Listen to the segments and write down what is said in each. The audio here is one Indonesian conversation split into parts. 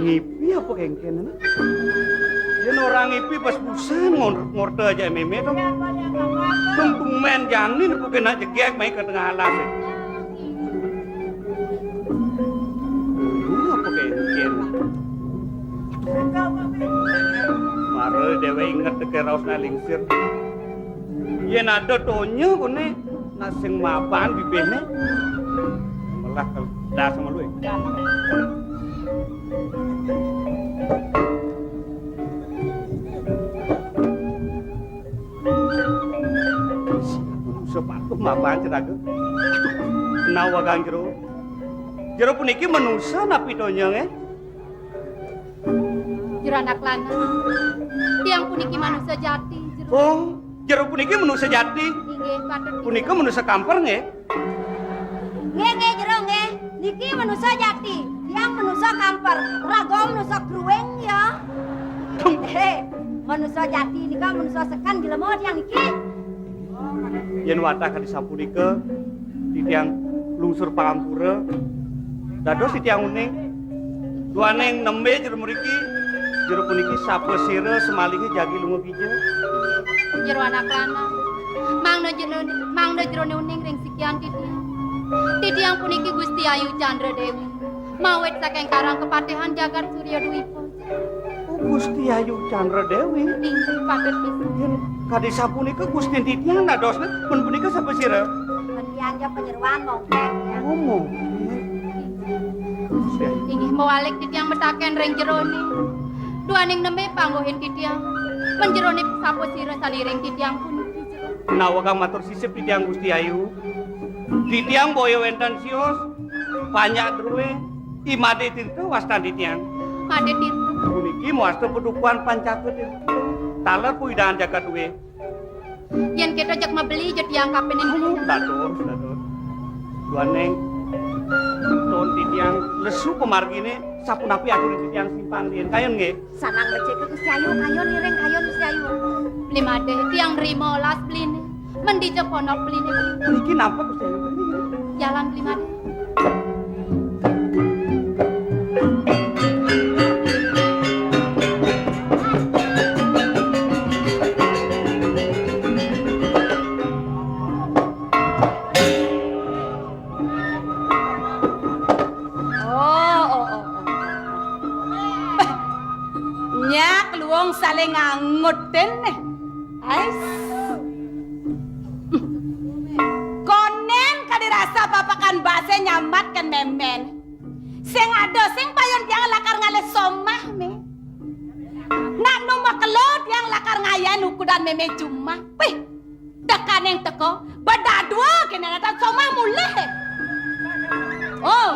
ngipi apa kengken na? Yen orang ngipi pas busan ngorte aja meme dong. Tumpung men janin apa kena jegek mai ke tengah alas. Apa kengken? Mare dewe inget ke rausna lingsir. Yen ada tonya kone nasing mapan bibene. Malah dah sama lu. Sepatu mapan ceraga. Nawa kang jero. Jero puniki manusa napi tonya Jero anak lanang. Tiang puniki manusia jati. Jero. Oh, jero puniki manusia jati. Inggih, patut. Punika manusia kamper nggih? Nggih jero nggih. Niki manusia jati. Tiang manusia kamper. Rago manusia kruweng ya. Manusia jati nika manusia sekan jelema tiang niki. Yen watah ka disapunika di tiang lungsur pangampura. Dados di tiang uning. Duaneng nembe jero mriki. Jero puniki sapa sira semalinge jagi lunga pija. Jero anak lanang. Mangna jero uning ring sikian titiang. Titiang puniki Gusti Ayu Chandra Dewi. Mawet saking karang kepatehan Jagat Surya Dwipa. Oh, Gusti Ayu Chandra Dewi. Inggih, patut pisan. Yen kadesa punika Gusti titiang dadosna pun punika sapa sira? Tiang ja penyeruan mongkek ya. Ngomong. Inggih mawalik titiang metaken ring jerone. Duaning nembe panggohin titiang. Menjerone sapa sira saliring titiang puniki jero. Nawa kang matur sisip titiang Gusti Ayu. Titiang boyo wenten sios. Banyak druwe. Imade tirta wasta titiang. Made tirta. Puniki muasta pedukuhan pancatu tirta. Taler puidaan jagat duwe. Yen kita jak mabeli je tiang kapening Datur. Duaneng ton titiang lesu pemargine sapunapi aturi titiang simpan lien kayon nggih. Sanang becek ke Gusti Ayu kayon nireng kayon Gusti Ayu. beli made tiang rimo las beline. Mendi je ponok beline. Niki napa Gusti Ayu? Jalan beli made. Saling ngangutin nih. Ais. Konen kadirasa papakan base nyamat kan memen. Sing ada sing payon tiang lakar ngale somah nih. Nak numah kelot yang lakar ngayan ukudan meme cuma. Wih, tekan yang teko. Badadua kena natan somah mulai. Oh,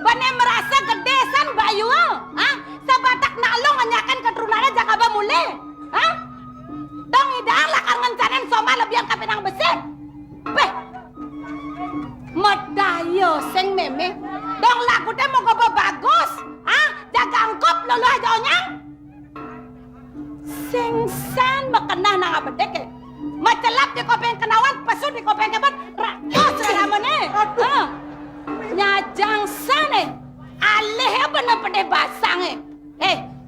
bane merasa gedesan bayu. Hah? Sabatak naklong nganyakan keturunannya jakaba mulai. Hah? Dong idang lakar ngencanen soma lebihan kapinang besi. Beh. Medayo sing meme. Dong lagu teh mau gobo bagus. Hah? Jaga angkop lolo aja onyang. Sing san makenah nang abedek eh. Macelap di kopeng kenawan, pesu di kopeng kebat. Rakyos ramane. Hah? Nyajang sane. Aleh bener pede basang eh.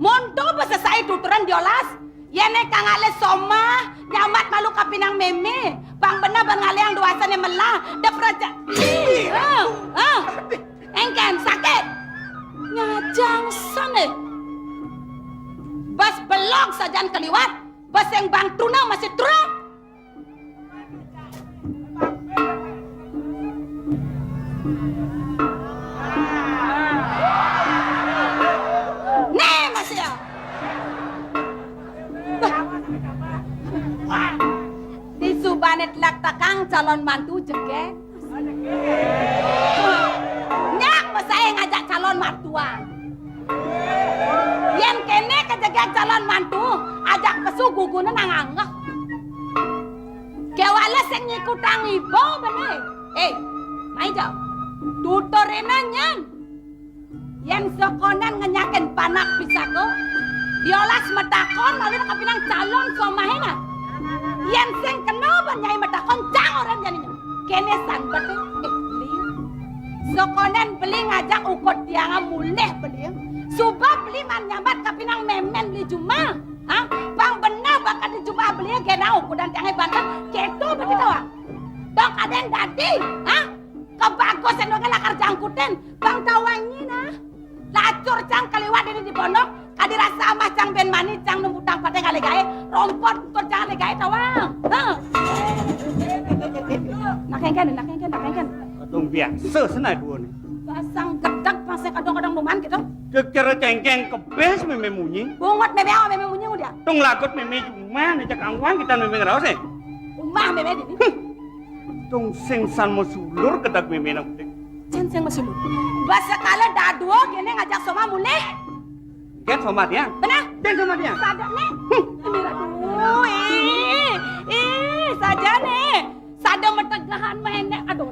Monto basa saya tuturan diolas. Yene kang ale soma, nyamat malu kapinang meme. Bang bener bang ale yang duasane melah. Da praja. Engken sakit. Nyajang sane. Bas belok sajan keliwat. Bas yang bang tuna masih turun. Banet lak takang calon mantu jegek. Nyak saya ngajak calon martua. Yen kene kejegek calon mantu, ajak pesu gugune nang anggah. Kewala sing ngikutang ibu bene. Mai jauh. Tutorena nyan. Yen sokonan ngenyaken panak pisako. Diolas metakon lalu kapinang calon somahena. Yang sing kenapa nyai medakon cang orang jadinya kene sanbat beli sokonen beli ngajak ukut tiang mulih beli Subah beli man nyambat kapinang memen beli juma. Hah? Bang benar bakal di juma beli genau kudan tiangai banten. Keto berarti tawa. Dong kaden dadi. Hah? Kebagus endongan lakar jangkuten. Bang tawangi nah. Lacur cang kaliwat ini di pondok. Kadirasa amah cang ben mani cang numputang pateng kali gae. Rompot untuk cang kali gae tawang. Hah? Nakengken. Kadung biasa senai dua nih. Pasang gedak pasang kadang-kadang luman gitu. Kekira cengkeng kebes meme munyi. Bungot meme awa meme munyi udah. Tung lakot meme cuma nih cak angwang kita meme ngerawas eh. Umah meme ini. Tung sing san mo sulur kedak meme nak putik. Ceng masih lu. Bahasa kala daduo gini ngajak sama mulai. Get sama dia. Benar? Get sama dia. Sadar nih. Saja nih. Sadar metegahan menek. Aduh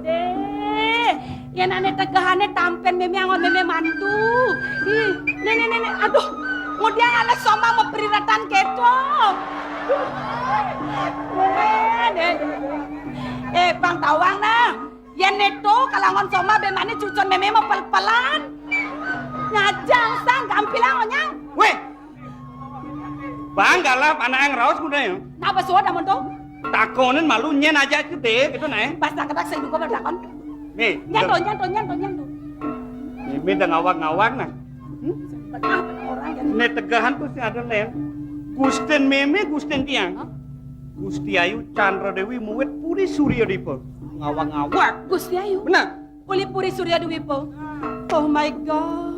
deh. Ya nane tegahannya tampen meme angon meme mantu. Nih. Aduh. Kemudian ala sama mau periratan keto. Bang tawang nah. Ya neto kalangon soma bemane cucon meme mau pel-pelan. Ngajang sang gampilang onyang. Weh. Bang galap anak yang raus kuda ya. Napa suara damun tuh? Takonin malu nyen aja gede gitu nih. Pas tak ketak saya juga berlakon. Nih. Nyanto. Meme dah ngawak nah. Benar orang yang. Nih tegahan tuh si ada len. Gusten meme gusten tiang. Gusti Ayu Chandra Dewi muwet puri Surya Dipa. Ngawak-ngawak. Gusti Ayu. Benar. Puri Surya Dewi po. Oh my god.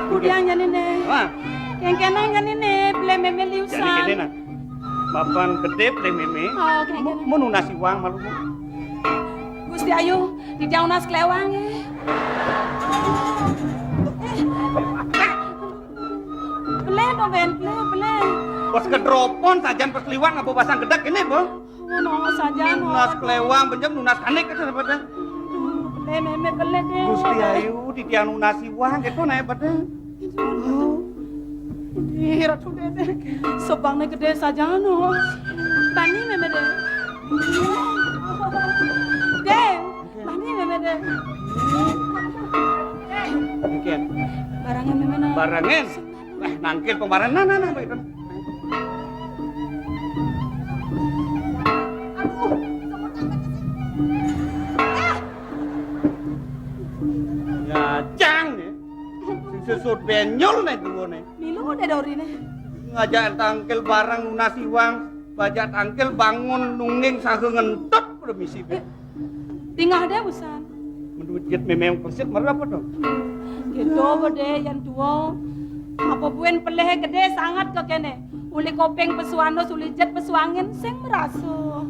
Kudiang yan ini. Wah. Kengkenang yan ini. Beli meme liusan. Jadi gede nah. Bapan gede play meme. Oh, kengkenang. Mau nasi uang malu. Gusti Ayu, di daunas kelewang Beli dong Ben, beli. Pas kedropon sajan pas liwat ngapa pasang gedak ini, Bu? Oh, saja no. Nunas kelewang benjam nunas kanek kan pada. Beli meme beli deh. Gusti Ayu di tiang nasi uang gitu naik pada. Ih, ratu deh. Sebangnya gede saja no. Bani meme deh. Deh, bani meme deh. Mungkin. Barangnya meme no. Barangin. Wah, nangkil pemaran nah begitu. Ya, jang nih. Susut benyol nih dulu nih. Milu udah dori nih. Ngajak tangkel barang lunasi uang, bajak tangkel bangun nunging sahe ngentot udah misi be. Tinggal deh busan. Menurut jet memang persit merapa dong? Gitu bode yang tua. Apa buen peleh gede sangat ke kene. Uli kopeng pesuano uli jet pesuangin sing merasa.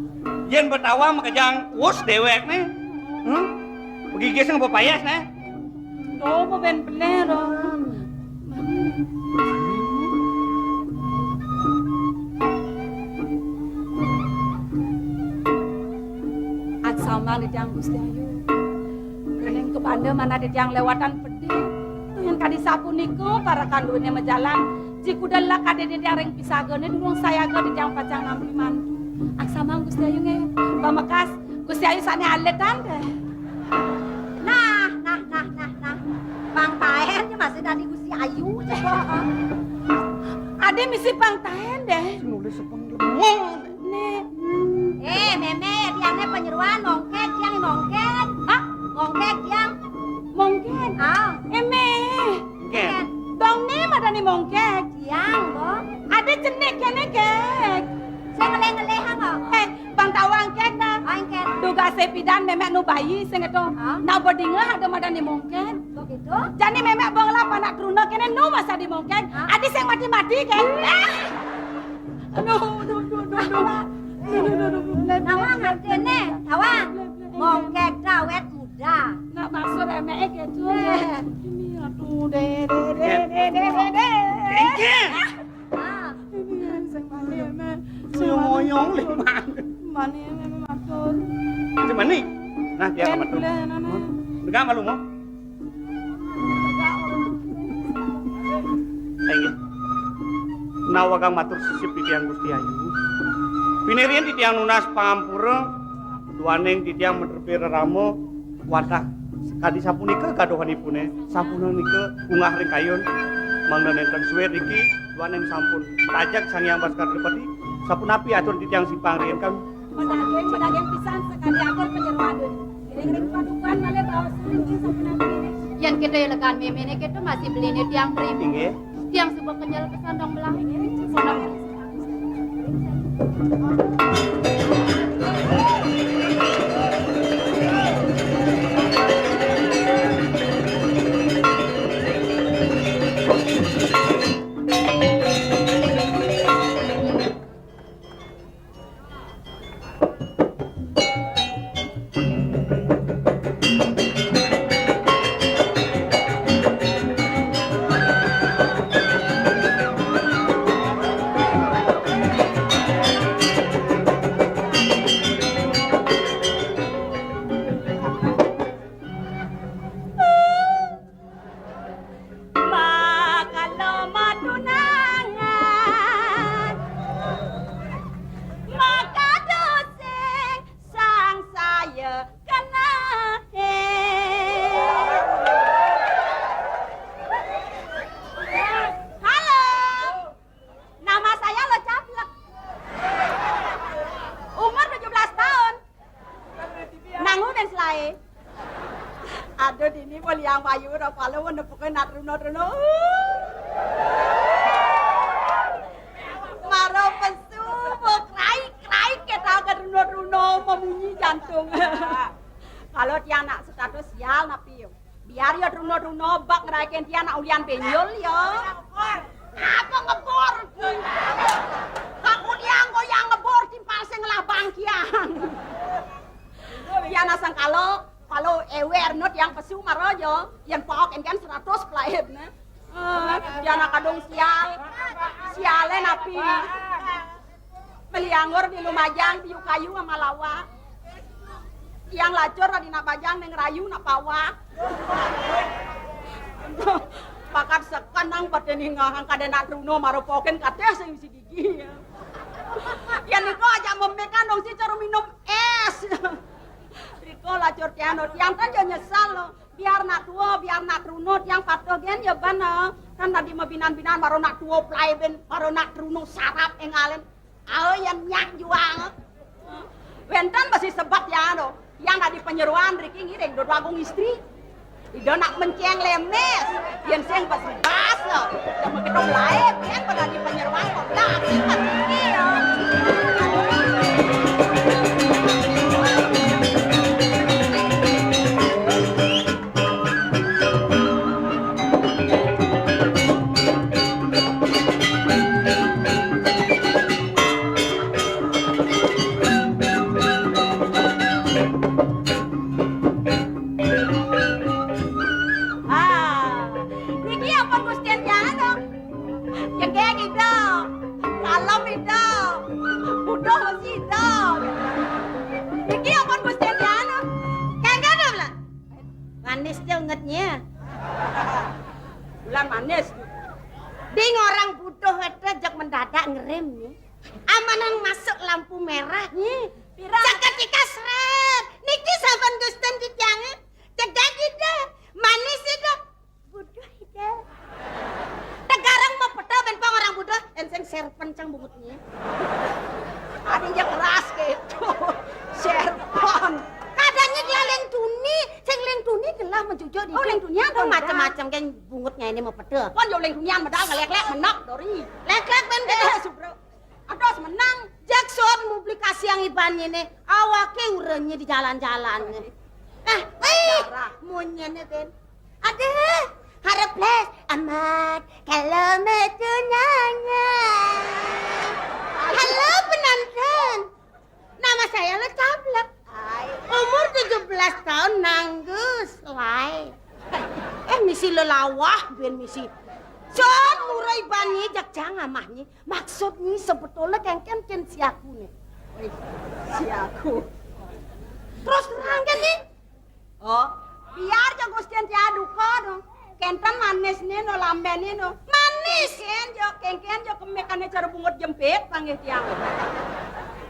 Yen betawa makajang us dewek nih. Begigis ng papayas nih. Do mo ben peleh do. At sama di tiang Gusti Ayu. Kening ke banda mana di tiang lewatan pedih. Yang kadi sapu niku para kandune majalan. Jiku dalla kade di tiang ring pisagone durung sayaga di tiang pacang nampi mantu. Ak sama Gusti Ayu nge. Pamakas Gusti Ayu sane aletan deh. Nah. Bang Tahen masih dari Gusti Ayu coba. Ade misi pangtahen deh. Nulis sepeng lemong. Nih. Meme tiangnya penyeruan mongket tiang mongket. Hah? Mongket tiang. Mongken. Eme. Ken. Dong nih madani mongkek. Tiang dong. Ada cenek kene kek. Saya ngeleh-ngelehan kok. Bang tawang kek na. Mongket. Duga sepidan memek nu bayi sing itu. Na bodinga ada madani mongken. Begitu? Jani memek bangla panak kruna kene nu masa di mongken. Adi sing mati-mati kek. Aduh. Nawang ngertene, tawang. Mongket dawet muda. Nak maksud emek gitu. Ini aduh deh. Ken. Sing mani emek. Moyong lima. Mani emek matur. Cuman nih. Nah, dia kamat tuh. Enggak malu mau. Ayo. Nawagang matur sisip di tiang Gusti Ayu. Pinirian di tiang nunas pangampura. Duaning di tiang menerpi reramo. watak kadi sapunika kadohanipune sapunika ungah ring kayon mangda nenten suwe niki duaneng sampun tajak Sang Hyang Baskara Adipati sapunapi atur titiang simpang riyen kami Pedageng pisan sekali atur penyeruan deui. Ring-ring padukan male bawa selingki sapunaki. Yang kita lekan memene kita masih beli ini tiang prim. inggih Tiang sebuah kenyal kesandong belah. Sonong. Aduh dini boleh yang payu dah kalau mana pokoknya nak runo. Maro pesu kerai kita ke runo memunyi jantung. Kalau dia nak status sial napi biar ya runo bak ngeraikin dia nak ulian penyol ya. Apa ngebor? Aku dia goyang ngebor timpal sing labang kiang. Dia nasang kalau ewer not yang pesu marojo yang pok kan 100 pelaib na. Dia nak kadung siale napi. Melianggur di Lumajang di kayu sama lawa. Yang lacur di nak bajang neng rayu nak pawa. Pakat sekanang pateni ngahang kada nak runo maro poken kateh sing si gigi. Ya niko aja memekan dong si cara minum es. Riko lacur tiano tiang kan yo nyesal lo. Biar nak tua, biar nak runo tiang patogen ya bana. Kan tadi mabinan-binan maro nak tua plaiben, maro nak runo sarap engalen. Ao yang nyak juang. Wentan masih sebat ya no. Yang tadi penyeruan Riki ngireng do agung istri. Ido nak menceng lemes, yang seng pas basa, sama ketong lain, yang pada di penyeruan kok dah, simpan dia. Manis dia ingetnya. Bulan manis. Ding orang butuh ada jak mendadak ngerem nih. Amanan masuk lampu merah nih. Seketika seret. Niki saban Gusten dijangan. Cegah kita. Manis itu. Butuh itu. Tegarang mau peta benpang orang butuh. Enseng serpen cang bungutnya. Adanya keras gitu. Serpen. Kadangnya geleng tuni, sing leng tuni gelah menjujur di. Oh leng tunian tuh macam-macam kan bungutnya ini mau pede. Kon yo leng tunian medal ngelek-lek menok dori. Lek-lek ben gede subro. Ados menang. Jackson publikasi yang ibannya nih awake urenya di jalan-jalan. Munyene ben. Aduh, harap les amat kalau metunanya. Halo penonton. Nama saya Lecablek. Umur 17 tahun nanggus lai. Misi lelawah ben misi. Jon murai bani jak jangan mahnya. Maksudnya sebetulnya kengken siaku nih. Siaku. Terus terang kan nih? Oh, biar jago Gustian tiadu dong. Kentan manis nih no lamben nih no. Manis kan jo kemekane cara bungut jempit panggil tiang.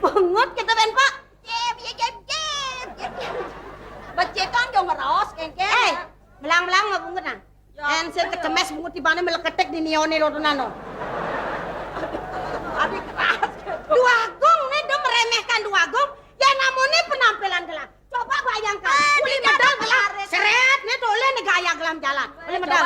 Bungut kita ben Pak. Jeb. Becekan jo Belang-belang mah bungut nah. En sing kecemes bungut tibane meleketek di nione rotonano. Adik keras. Dua gong nih do meremehkan dua gong. Ya namanya penampilan gelam. Coba bayangkan. Uli medal gelam. Seret nih dole nih gaya gelam jalan. Uli medal.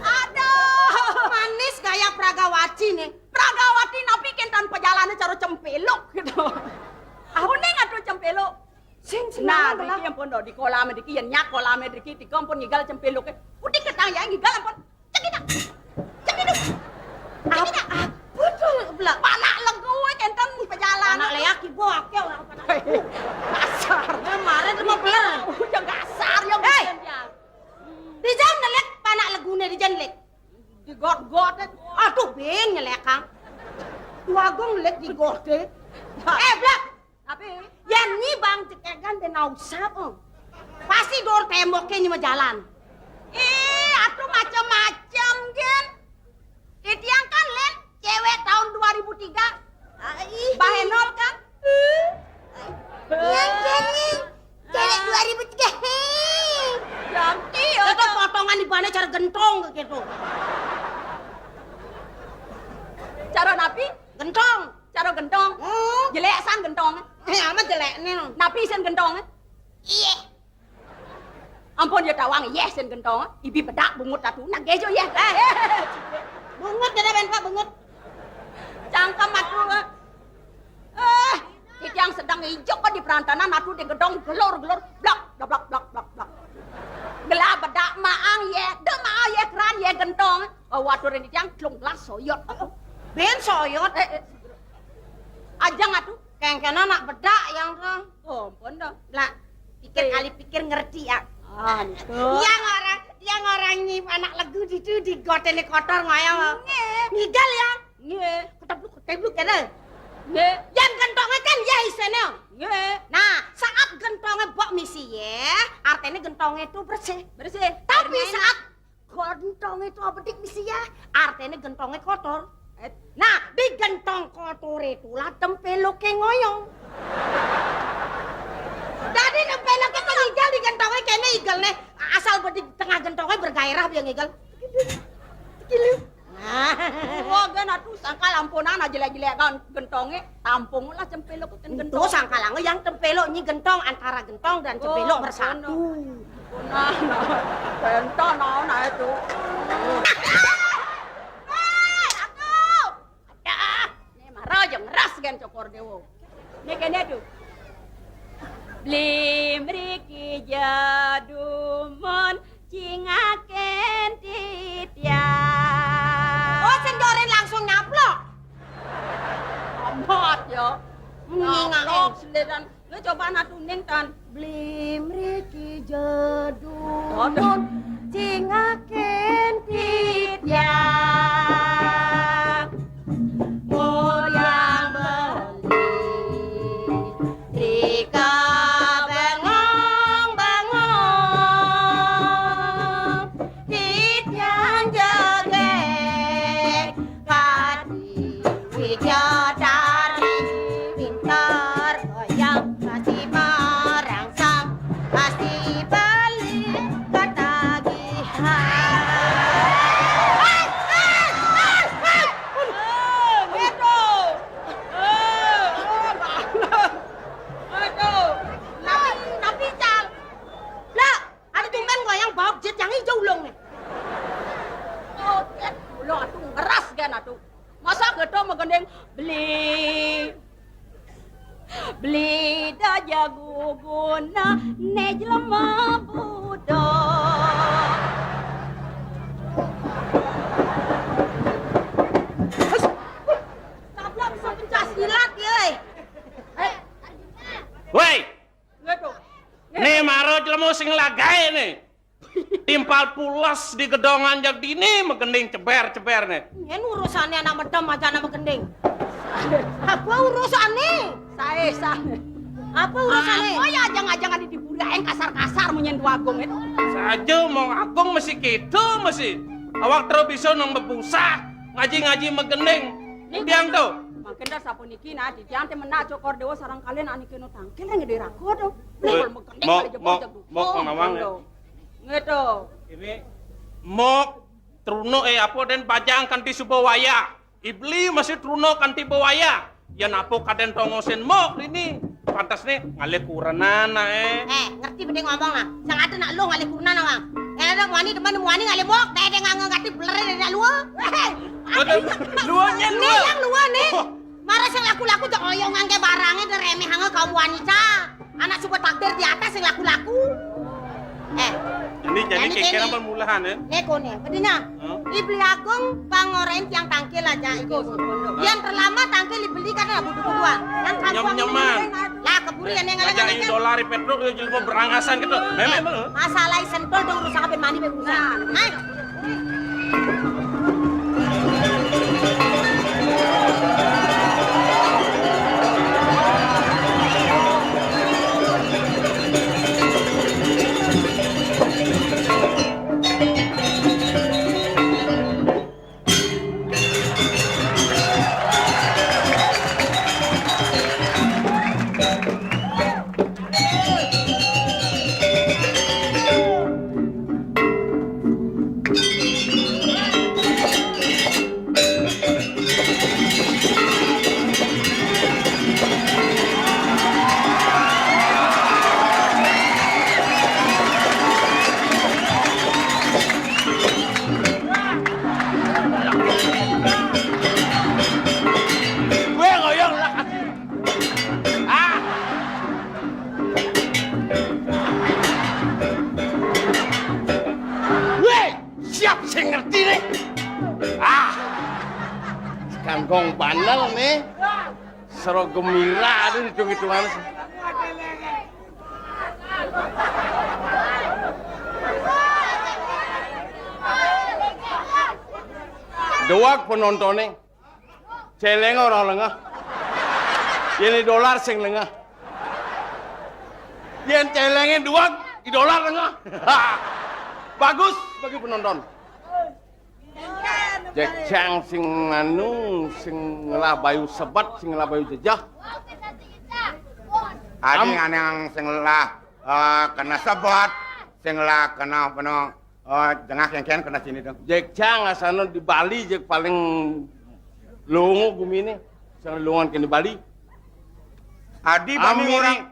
Aduh. Manis gaya Pragawati nih. Pragawati napi kentan pejalannya cara cempelok gitu. Aku nih ngadu cempelok. Sing Nah, senang gelam. diki yang pun di kolam diki yang nyak kolam diki di kampung ngigal cempelok. Udah ketang ya ngigal ampun. Cekina. Cekina. Cekina. Betul belak. Panak lengku kentan pejalan. Anak leaki boake orang pada. Kasar. Kemarin lima belas. Yang kasar yang Hei! biasa. Di jam nelek panak legune di janlek. Di got-got. Aduh ben nyelek kang. Dua gong lek di gorde. Blak. Tapi Yan ni bang cekegan dan nausap. Pasti dor temboknya nyima jalan. atuh macam-macam gen. Itiang kan len cewek tahun 2003. Bahenol kan? Yang gini. Cewek 2003. Ganti Itu potongan di mana cara gentong gitu. cara napi, Gentong. cara gentong. Jelek san gentong. Amat jelek nih. Napi sen gentong. Iya. Ampun ya tawang iya sen gentong. Ibi bedak bungut atuh nak gejo ya. Bungut kada ben Pak bungut. Cangkem atuh. Yang sedang hijau kan di perantanan atuh di gedong gelor-gelor blak blak blak blak blak blak. Gelap bedak maang ye, de maang ye keran ye gentong. Waduh ini yang klung gelas soyot. Ben soyot. Ajang atuh. Kengkena nak bedak yang tuh. Oh, ampun dah. Lah, pikir kali pikir ngerti ya. Ah, itu. Yang orang ini anak legu itu di gotene kotor ngoyong. Ngigal ya. Nge, Ketebluk kada. nge, Yang gentongnya kan ya isene. nge. Nah, saat gentongnya bok misi ya, artinya gentongnya itu bersih. Bersih. Tapi saat gentongnya itu abedik misi ya, artinya gentongnya kotor. Nah, di gentong kotor itulah tempeloknya ngoyong. Jadi tempeloknya kan igal di gentongnya kayaknya igal nih. Asal di tengah gentongnya bergairah biar igal. Gila. Wah, gan atuh sangkal ampunan aja jelek-jelek kan gentongnya tampung lah cempelok kan Itu gentong. sangkalange yang tempelok ini gentong antara gentong dan tempelok bersatu. Nah, gentong nah itu. Atuh. Ada. Ini marah jeung ras gen cokor dewo. Ini kene tuh. Beli mriki jadumon cingaken titian. Oh, sendorin langsung nyaplok. Amat ya. Ngingaken. Ngalok seliran. Lu coba natuning tan. Beli mriki jadumon cingaken Titian. yang beli rika bengong-bengong titian jage kadi widodari pintar goyang kasih merangsang pasti balik ketagihan. Gitu. Aduh. Napi cal. Lah, ada tumben goyang bawa jet yang hijau ulung nih. Oh, lo atuh ngeras kan atuh. Masa gedo megendeng beli daya guguna nejlema budo. Tabla bisa pencah silat ye. Woi, Gitu. nih maro jelemu sing lagae nih. Timpal pulas di gedongan jak dini megending ceber-ceber nih. Ini urusannya anak medem aja anak gending. Apa urusannya? Saya. Apa urusannya? Oh ya jangan-jangan diburain kasar-kasar menyentuh agung itu. Saja mau agung mesti gitu mesti. Awak terus bisa nang bebusa ngaji-ngaji megending. Diang tuh. Makin dah sapu niki nah titiang teh menak cokor dewa sarang kalian ani keno tangkel yang gede rago dong. Mok ngawang. Gitu. Ini mok truno apa den pajang kanti subawaya. Ibli masih truno kanti bawaya. Ya napo kaden tongosen mok ini. Pantas nih ngale kurenan Ngerti bede ngomong lah. Sang ada nak lu ngale kurna na bang. Ada wani teman wani ngale mok, teh ngerti beler dari lu. Luanya lu. Nih yang luan nih. Marah sing laku-laku jok oyong ngangge barangnya de remeh hangga kaum wanita. Anak coba takdir di atas sing laku-laku. Jadi kira permulaan Neko nih, bedanya. Ibli agung pangoren yang tangkil aja itu. Yang terlama tangkil dibeli karena butuh-butuhan. Yang Nyam-nyaman. Lah keburi yang Aja $1 petrol jadi mau berangasan gitu. Memang masalah sentol dong rusak apa mandi be urusan. kangkong bandel nih. Sero gembira tuh hitung-hitungan. Doak penontonnya. Celeng orang lengah. Ini dolar sing lengah. Yang celengnya doak, $1 lengah. Bagus bagi penonton. Jek Chang sing anu sing ngelabayu sebat sing ngelabayu jejah. Adi anang sing lah kena sebat, sing lah kena peno jengah yang kena sini dong. Jek Chang asana di Bali jek paling longo gumine sing longan ke di Bali. Adi bami orang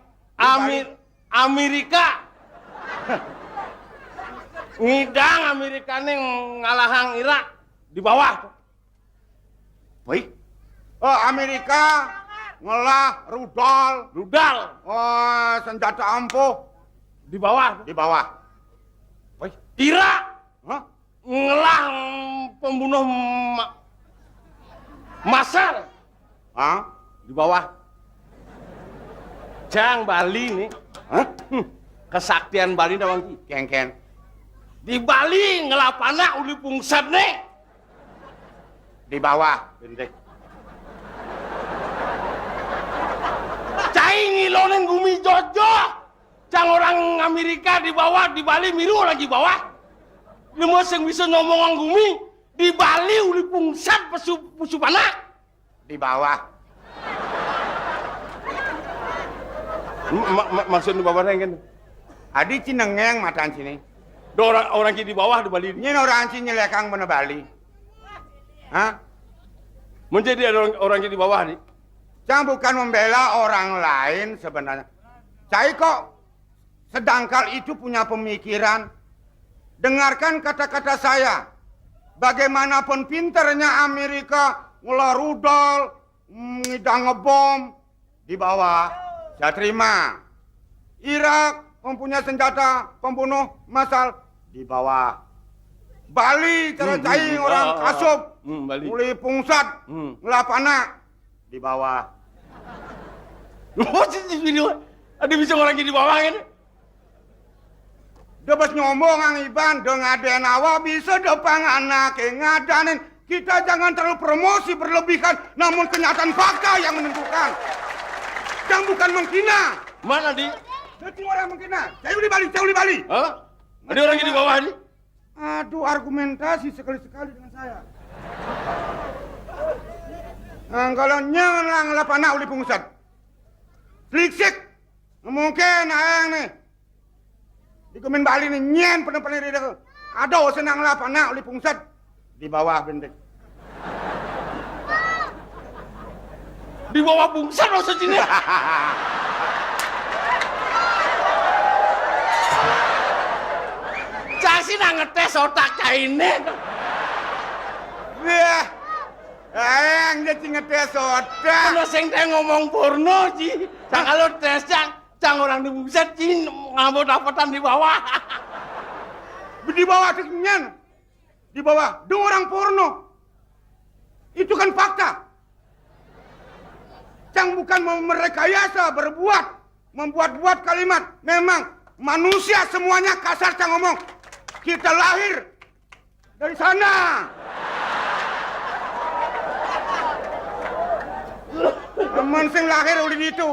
Amerika. Ngidang Amerika nih ngalahang Irak di bawah. Baik. Oh Amerika ngelah rudal. Oh senjata ampuh Di bawah. Baik. Irak Hah? ngelah pembunuh massal Hah? di bawah. Jang Bali nih. Hah? Kesaktian Bali dawang Ken. di Bali ngelapana uli pungsat nih. Di bawah. Bendek. Cai ngilonin bumi Jojo. Cang orang Amerika di bawah, di Bali miru lagi bawah. Lima yang bisa ngomong bumi di Bali uli pungsat pesu panak. Di bawah. Maksud di bawah kan? Adi cinengeng matan sini. Orang di bawah di Bali. Nyen orang sini lekang bener Bali. Hah? Menjadi ada orang di bawah nih. Cang bukan membela orang lain sebenarnya. Cai kok sedangkal itu punya pemikiran. Dengarkan kata-kata saya. Bagaimanapun pinternya Amerika ngelah rudal, ngidang ngebom di bawah. Saya terima. Irak mempunyai senjata pembunuh massal di bawah. Bali cara cai orang kasup, mulai pungsat, ngelapana di bawah. Oh, video. Ada bisa orang di bawah kan? Debes ngomong ang Iban dengan denawa bisa depan anak ngadanin. Kita jangan terlalu promosi berlebihan, namun kenyataan fakta yang menentukan. Yang bukan menghina. Mana di? Itu orang menghina. Saya di Bali. Hah? Ada orang di bawah nih? Aduh, argumentasi sekali-sekali dengan saya. Kalau nyen lang lapana uli pungsat. Fliksik. Mungkin ayang nih. Di Kemin Bali nih nyen pernah rida. Ada senang lapana uli pungsat di bawah bendik. Di bawah bungsan maksudnya. Cang sih nang ngetes otak cah ini. Wah. Ayang dia ngetes otak. Kalau sing teh ngomong porno Ci. Cang kalau tes cang orang di bungsan Ci ngambil dapatan di bawah. Di bawah nyen. Di bawah dua orang porno. Itu kan fakta. Cang bukan mau merekayasa membuat-buat kalimat. Memang manusia semuanya kasar Cang ngomong. Kita lahir dari sana. Teman sing lahir uli itu,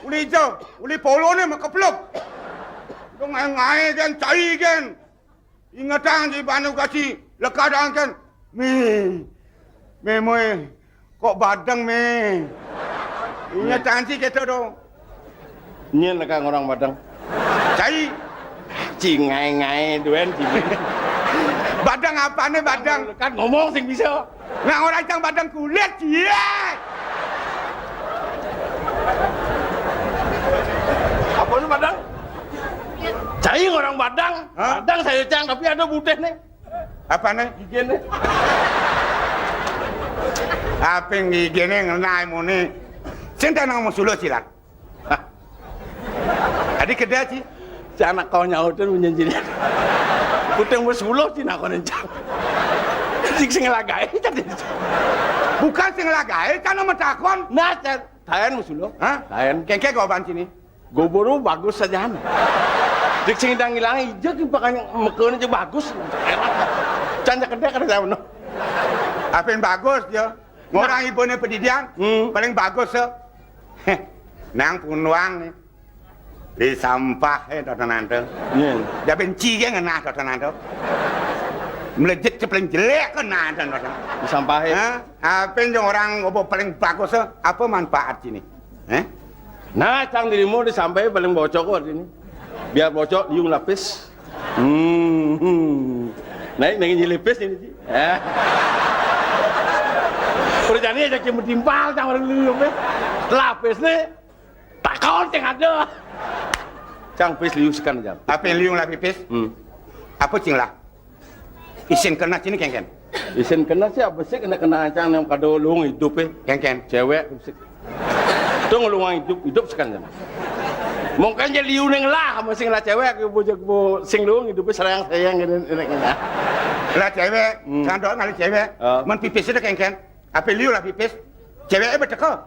uli hijau, uli polone makeplok. Dong ngai kan cai kan. Ingatan di banu kasih lekadang kan. Me moy kok badang me. Ingatan sih kita dong. Nyen lah kang orang Padang. Cai Ci ngai duen Ci. badang apa nih badang? Kan ngomong sing bisa. Nah orang cang badang kulit cie. Apa itu Padang? Cai orang Padang. Hah? Padang saya cang tapi ada budeh nih. Apa nih? Gigian nih. Apa yang gini ngenai mu nih? Cinta nang mau suluh silat. Adik kedai sih. Si anak kau nyautin menjanjinya. Puteng bersuluh cina kau nencang. Sing lagai tadi. Bukan sing lagai, kan nama takon. Nah, tayan bersuluh. Hah? Tayan. Kengke kau ban sini. Goboro bagus saja. Dik sing dang ilang ijo ki pakai mekeun aja bagus. Enak. Canda kedai kada saya bener. Apa yang bagus ya? Ngorang ibunya pendidikan paling bagus ya. Nang punuang nih. Di sampah dodonan tuh. Iya. Dia benci kan ngena dodonan tuh. Melejit paling jelek kena dodonan. Disampahin. Hah? Apa yang orang ngobrol paling bagus ya? Apa manfaat sini? Nah, cang dirimu disampaikan paling bocok kok sini. Biar bocok liung lapis. Naik nengin lapis ini sih. Perjalanan aja cuma timpal cang orang liung lapis nih. Tak kau ceng ada. Cang pis liung sekan jam. Apa yang liung lah pipis? Apa cing lah? Isin kena sini kengken. Isin kena sih apa sih kena cang yang kado luang hidup Kengken. cewek sih. Tuh luang hidup sekan jam. Mungkin jadi liung neng lah sama sing lah cewek bu sing luang hidupnya sayang gitu. Lah cewek, sandok ngali cewek. Men pipis itu kengken. Apa liung lah pipis? Ceweknya berteko.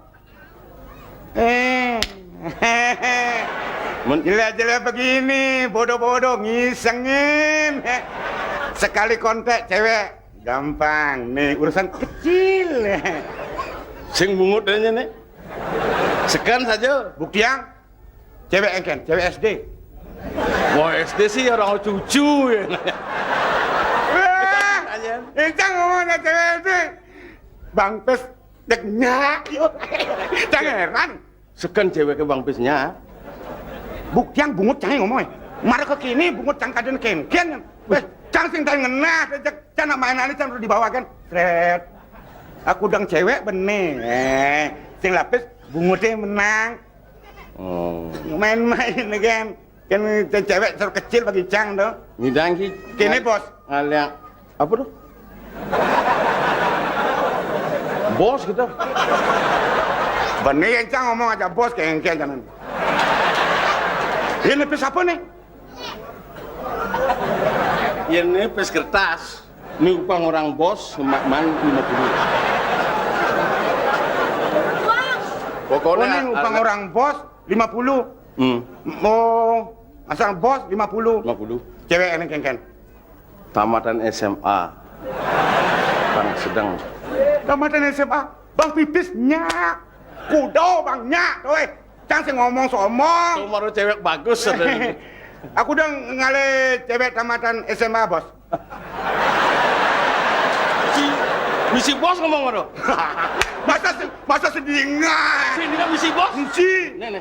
Jelek-jelek begini, bodoh-bodoh, ngisengin. Sekali kontak cewek, gampang. Nih, urusan kecil. Sing bungut aja nih. Sekan saja. Bukti yang cewek engken, cewek SD. Wah, SD sih orang cucu ya. Wah, Incang ngomongnya cewek SD. Bang Pes, deknya, yuk. Jangan heran. Sekan cewek ke Bang Pisnya. Bukti yang bungut jangan ngomongnya. Mari ke kini bungut cang kaden kengken. Cang sing tanya ngenah, cang nak mainan ini cang udah dibawakan. Sret. Aku dang cewek bener. Sing lapis bungutnya menang. Oh. Main-main kan. Kan cewek seru kecil bagi cang tuh. Ngidang ki. Kini bos. Aliang apa tuh? Bos gitu. Bener yang cang ngomong aja bos kengken jangan. Ini pes apa nih? Ini pes kertas. Ini upang orang bos, man 50. Pokoknya ini upang orang bos 50. Mau asal bos 50. 50. Cewek ini kengken. Tamatan SMA. Bang sedang. Tamatan SMA. Bang pipis nyak. Kudo bang nyak. Tuh. Cang sih ngomong somong. Tuh baru cewek bagus. Aku udah ngale cewek tamatan SMA bos. Misi bos ngomong ngono. Masa sedingan. Sini kan misi bos. Si. Nih.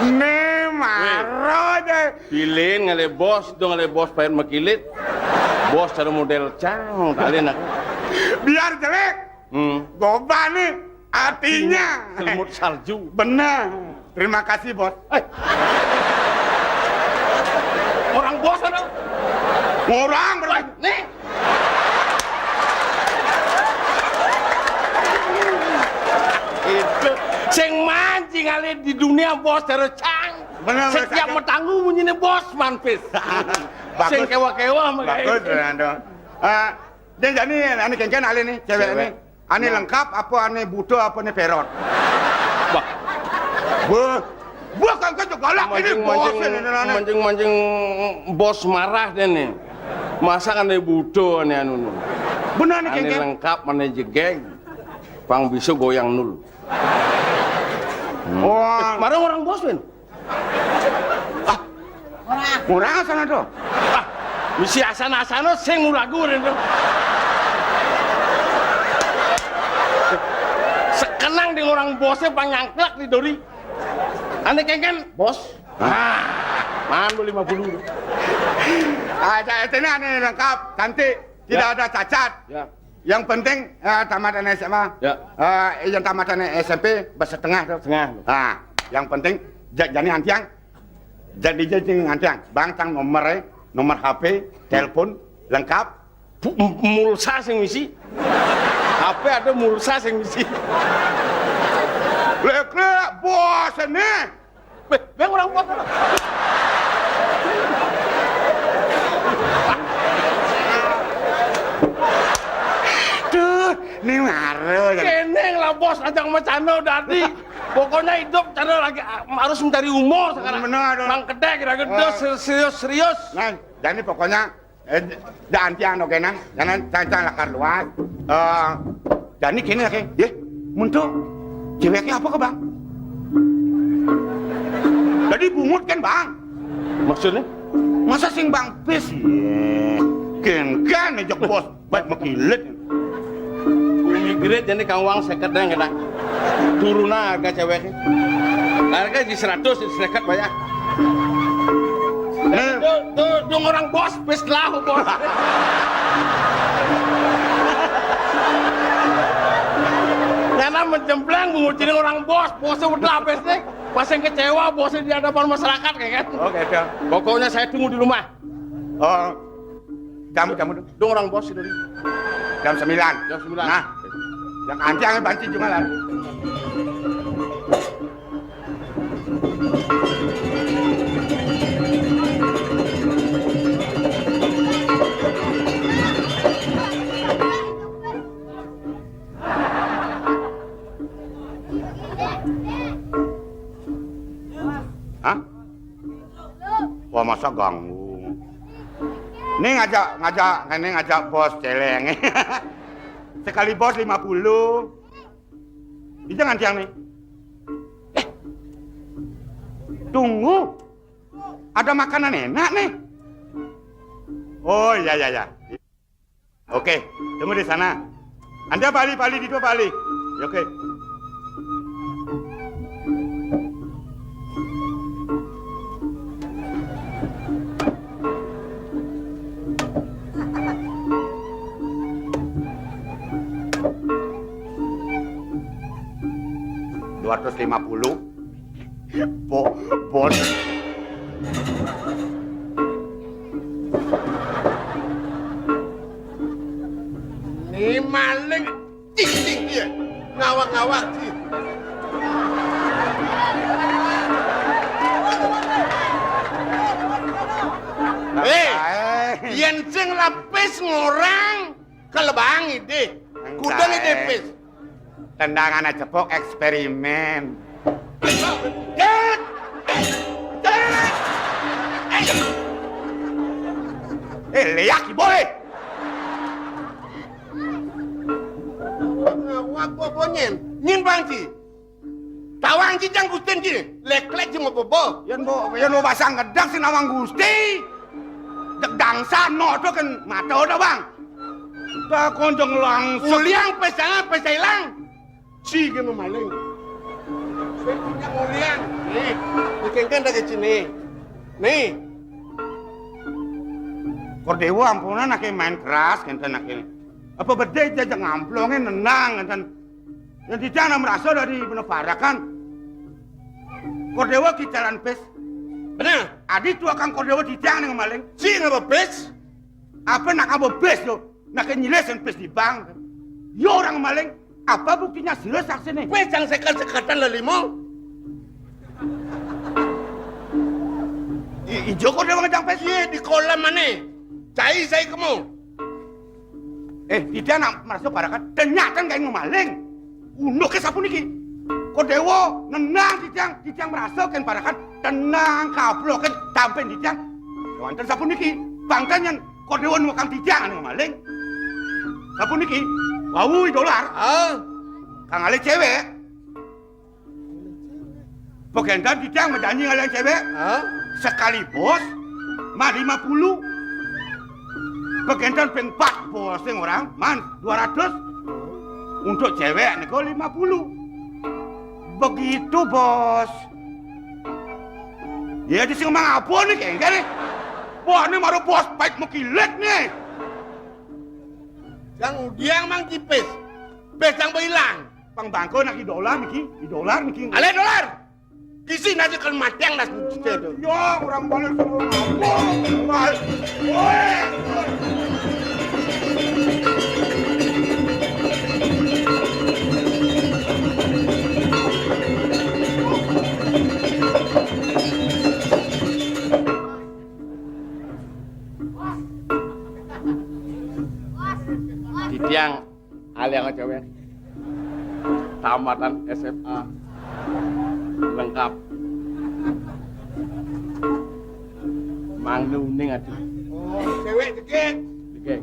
Ne maro deh. Pilih ngale bos pengen makilit. Bos cara model cang, kalian aku. Biar jelek. Goba nih artinya. Selimut salju. Benar. Terima kasih, Bos. Orang bos ada. Orang berarti. Nih. Itu sing mancing kali di dunia bos cara cang. Benar, setiap benar. metanggu bunyinya bos manpis. Sing kewa-kewa sama Bagus, Fernando. Dan jadi ane kengken ale nih, cewek ini. Ane lengkap apa ane butuh apa ane perot? Bah, Bukan kan galak ini bos ini. mancing bos marah deh nih. Masa kan ane budo ane anu. Benar nih Ane kengken. lengkap ane jegeng. Pang bisa goyang nul. Wah, Marah orang bos men. murah sana tuh. Ah, misi asana-asana sing mulagu itu. Sekenang dengan orang bosnya panyangklak di dori. Ane kengken bos. Man 50. Ini ane lengkap, cantik, tidak ada cacat. Ya. Yang penting tamatan SMA. Ya. Yang tamatan SMP bersetengah tuh. Setengah. Yang penting jadi antiang. Jadi antiang. Bangtang nomor HP, telepon lengkap. Mulsa sing misi. HP ada mulsa sing misi. Lek bos ini. Bang orang bos. Tuh, ini marah. Keneng lah bos ajang macano dadi. Pokoknya hidup cara lagi harus mencari umur sekarang. Benar, benar. Mang kedek kira-kira serius. Nah, jadi pokoknya antiang oke nang, jangan cancang lakar luas. Jadi kini lagi, ya, untuk ceweknya apa ke bang? Jadi bungut kan bang? Maksudnya? Masa sing bang pis? Kan nejok bos, baik mekilit. Bumi gede jadi kang uang seket dan kena. Turun harga ceweknya. Harga di 100 di seket banyak. Tuh orang bos pis lah bos. Karena menjemplang mengucilin orang bosnya udah lapis nih. Pas yang kecewa bosnya di hadapan masyarakat kayak kan. Oke, dah. Pokoknya saya tunggu di rumah. Oh, jamu dong. Dong orang bos itu. Jam 9. Jam 9. Nah, yang antiang banci juga lah. Hah? Wah, masa ganggu. Ini ngajak bos celeng. Sekali bos 50. Ini jangan tiang nih. Tunggu. Ada makanan enak nih. Oh iya. Oke, tunggu di sana. Anda balik di dua balik. Oke. $250. Bos. Ini maling cing dia. Ngawak-ngawak sih. Yen sing lapis ngorang kelebangi deh. Kudang ini pis. Tendangan aja pok eksperimen. Leak boleh. Ngawak bobo nyin bangci. Tawang jijang gusten ji. Lek-lek jeung bobo. Yan bo basang gedak si nawang Gusti. Dek dangsa no to kan mato dah bang. Tak konjong langsung. Uliang pesangan pesailang. Si ke memaling. Saya punya uliang. Nih, dikengkan dari sini. Nih. Kordewo ampunan nak main keras kan nak ini. Apa beda aja ngamplongnya nenang kan. Yang tidak merasa dari peneparakan. Kordewo kicaran pes. Benar. Adi tua kang kordewo tidak nih maling. Si ngapa pes? Apa nak apa pes lo? Nak nyelesin pes di bank. Yo orang maling. Apa buktinya sila saksi nih? Pes yang sekat-sekatan lelimo. Ijo kordewo ngejang pes. Iya di kolam mana? Cai saya kamu. Tidak nak merasa parakan. Ternyata kayak ngemaling. Unduk ke sapu niki. Kordewo nenang titiang merasa kan parakan. Tenang kablok kan tampen titiang. Wanten sapu niki. Bangtan yang kordewo nukan titiang ngemaling. Sapu niki. $1 Kang ale cewek. Pegendan titiang menjanji ngalian cewek. Sekali bos mah 50. Pegendan peng 4 bos yang orang man 200. Untuk cewek nego 50. Begitu bos. Ya di sini ngomong apa nih kayaknya nih? Wah ini maru bos baik mau kilet nih. Yang udiang mang kipes. Pes yang berhilang. Pang bangko nak $1 niki. Ale dolar. Kisi nasi kan matiang nas cedok. Ya orang balik semua ngomong. Woi. Titiang aliang cewek. Tamatan SMA. Lengkap. Mang Nuning aja. Oh, cewek dikek. Dikek.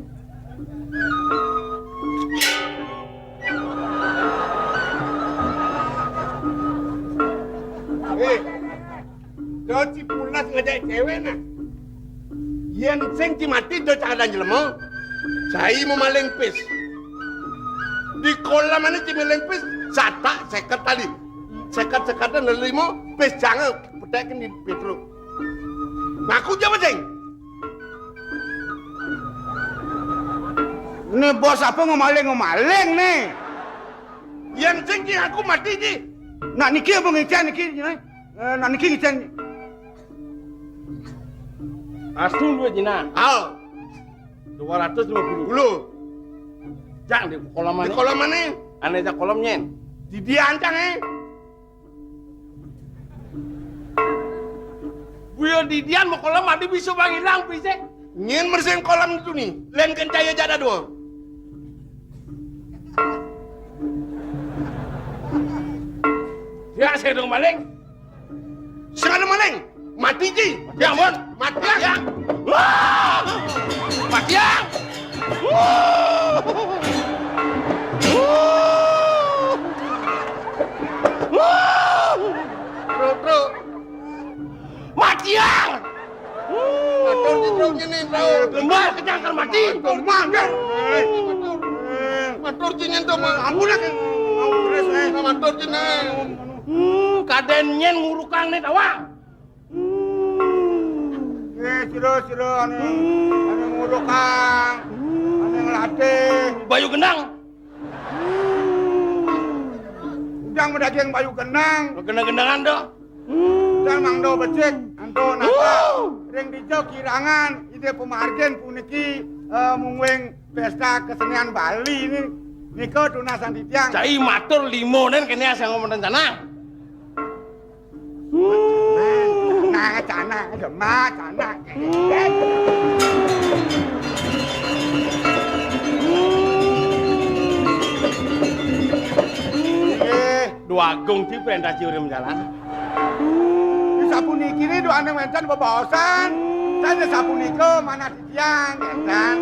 Do Cipunas ngajak cewek nah. Yang sing cimati do cakadan jelema. Saya mau maling pis. Di kolam mana cimeleng pis? Satak seket tali. Sekat-sekatan lelimo pis jangan petekin di Petro. Ngaku jawab ceng. Ini bos apa ngomaling nih? Yang ceng aku mati ji. Nak niki apa ngican niki? Nak niki ngican. Asun dua jina. Al. 250. Jangan di kolam mana? Di kolam mana? Aneh aja kolamnya. Di dia ancang Buyo di dian mau kolam mati bisa bang hilang bisa. Nyen bersihin kolam itu nih. Len kencaya jada dua. Ya saya dong maling. Sengaja maling. Mati ji. Ya mon. Mati ya. Mati ya. Bro. Mati ya. Matur jinjongnya nih bro. Lembar kejangan mati. Matur jinjong tuh mah. Ampun lah mau beres Matur jinjong. Kaden nyen ngurukang nih tawa. Siro ane ngurukang, ane ngelatih. Bayu Gendang. Udang medaging bayu genang. Gendang-gendangan dong. Dan mangdo becek, anto napa. Ring dijo kirangan, ide pemargen puniki mungwing pesta kesenian Bali ini. Niko tunasan titiang. Cai matur limonen kene asal ngomong rencana. Cana, gemah, cana. Dua agung ci perintah ciurim jalan. Sapu niki ini dua aneh mencan bebosan. Saya sapu niko mana titiang, kan?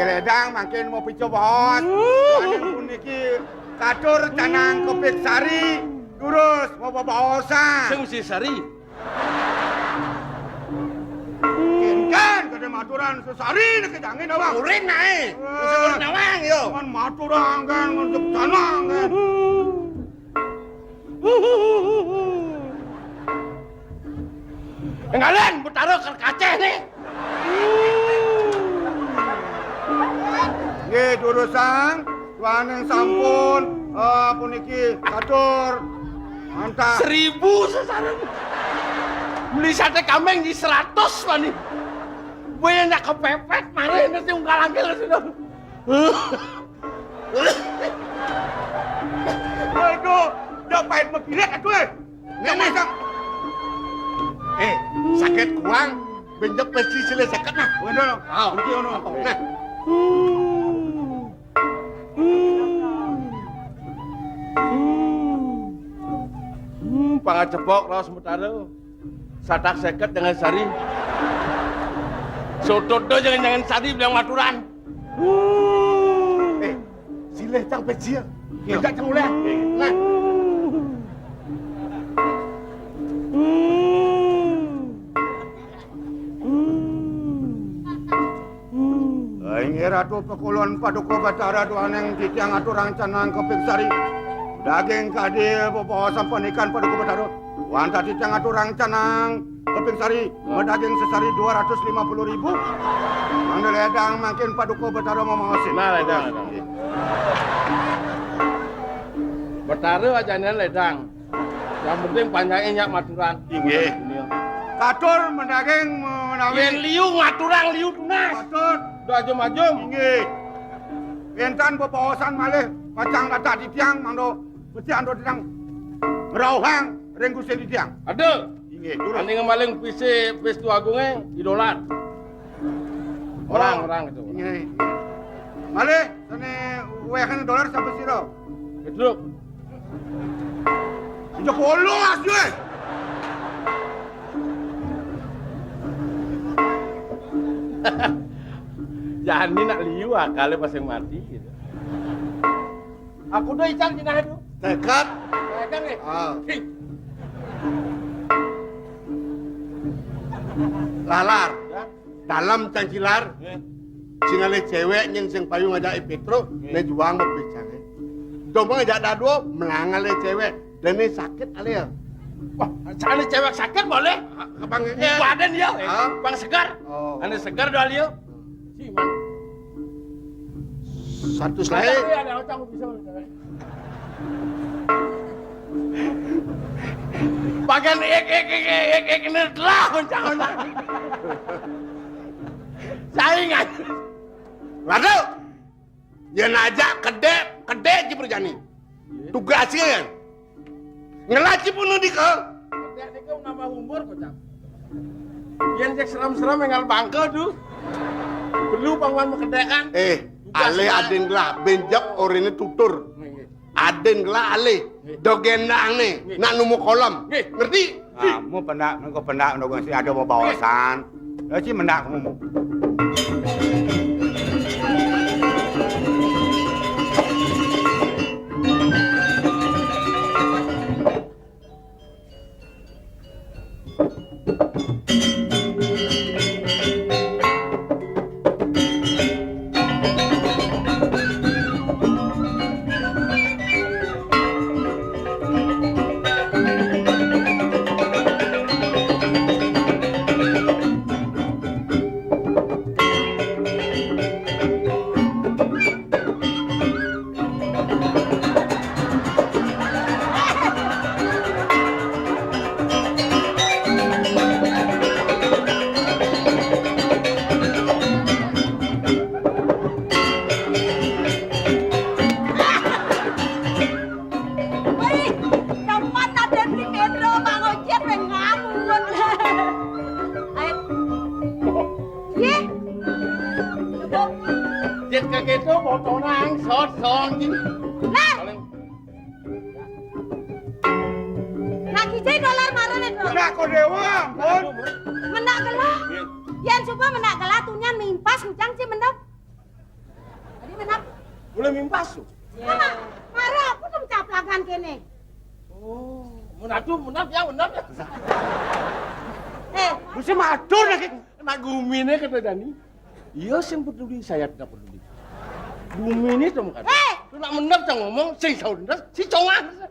Ledang makin mau picu bos. Aneh pun niki katur canang kepik sari, durus bawa-bawa Sing mesti sari. kan kada maturan sesari nek jangin awang. Urin nae. Mesti urin nawang yo. Kan maturan kan untuk canang kan. Engalen Betara ke kaceh nih. Nggih durusan tuaning sampun puniki katur. Mantap. 1000 sasaran. Beli sate kambing di 100 lah nih. Gue yang nak kepepet, mana nanti ungkal lagi lah sudah. Aduh, dah pahit mekiret atuh. Nek masang. Sakit kuang, benjok pasti sila sakit nah. Waduh, iki ono. Nah. Pangacepok raos Betara. Sadak seket dengan sari. Sotodo jangan sari bilang maturan. Sileh cang pecil. Enggak cang ulah. Nah. Inggih Ratu Pekulon Paduka Batara duaneng titiang aturang canang kepik sari. Daging kadil bawa sampanikan Paduka Batara. Wanta titiang aturang canang kepik sari. Daging sesari 250.000. Mana ledang makin Paduka Batara mamaosin. Nah, ledang. Betara ajaran ledang. Yang penting panjangnya nyak maturan. Inggih. Katur mendaging menawi. Yen liu maturan liu tunas. Katur. Udah ajum-ajum. Inggih. Yentan bebawasan malih macang data di tiang mangdo beti ando tiang ngerauhang ring Gusti di tiang. Ada. Inggih, durus. Ane ngemaling PC Pestu Agungnya idolat. Orang itu. Inggih. Malih sane wehan dolar sampai siro. Gedruk. Ijo polos gue. Jangan ni nak liu akale pas yang mati gitu. Aku dah ican jinah itu. Dekat. Kan ni. Lalar. Ya. Dalam cangkilar. Singale cewek yang sing payu ngajak Petro, ne juang berbicara. Domang ngajak dado melangale cewek, dan ne sakit alih. Wah, sana cewek sakit boleh? Abang Badan dia, Ah. bang segar. Oh. Ane segar dah dia. Si man. Satu selai. Ada orang bisa. Bagan ek ini telah macam. Saingan. Lado. Yen aja kede ji perjani. Tugasnya kan. Ngelaci pun di ke. Dek kau nama umur kocak. Yang cek seram-seram engal bangke tu. Perlu pangwan mekedekan. Ale aden lah benjak orine tutur. Aden lah ale. Dogendang nih. Nak numu kolam. Ngerti? Kamu pendak, engkau pendak nunggu si ada bawasan. Laci mendak kamu. Jet kaget tu botol nang sot je. Nah, nak kijai dolar marah nih. Mendak ko dewa, pun. Menak gelah. Yan coba menak gelah tunyan mimpas ngucang sih mendap. Jadi menak. Boleh mimpas tu. Mama, marah pakan kene. Oh, menadu ya. Mesti madun lagi. Nak gumine kata Dani. Iya sing peduli, saya tidak peduli. Gumine to kan. Lu nak menap cang ngomong sing saudara si congan.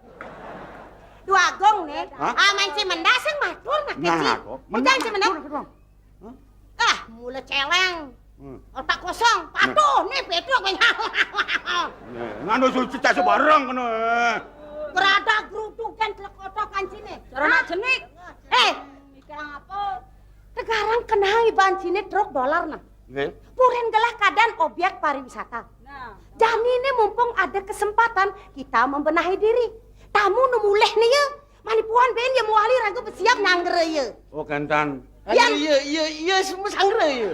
Dua gong nih. Hah? Mancing mendaseng madun nak Nah, kecil. kok. Bukan si mendap. Madun. Mulai celeng. Otak kosong, patuh nih pedok kowe. Nganu suci cak sebarang kono. Geradak grudukan klekotok kancine. Carana jenik. Mikir apa? Sekarang kenang bancine truk dolar nah. Nggih. Purin gelah keadaan objek pariwisata. Jani ini mumpung ada kesempatan kita membenahi diri. Tamu nu mulih nih ya. Manipuan ben ya muali ragu bersiap nanggere ya. Oh, kentan. Iya semua sangre ya.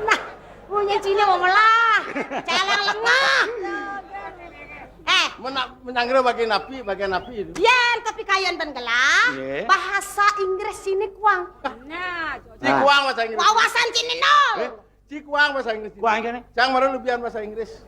Nah, punya Cina mau melah. Celeng lengah. Menangre bagian api itu. Biar tapi kayan ben gelah. Iya. Bahasa Inggris sini kuang. Cikuang bahasa Inggris. Wawasan Cina nol. Cikuang bahasa Inggris. Kuang kene. Cang baru lebihan bahasa Inggris.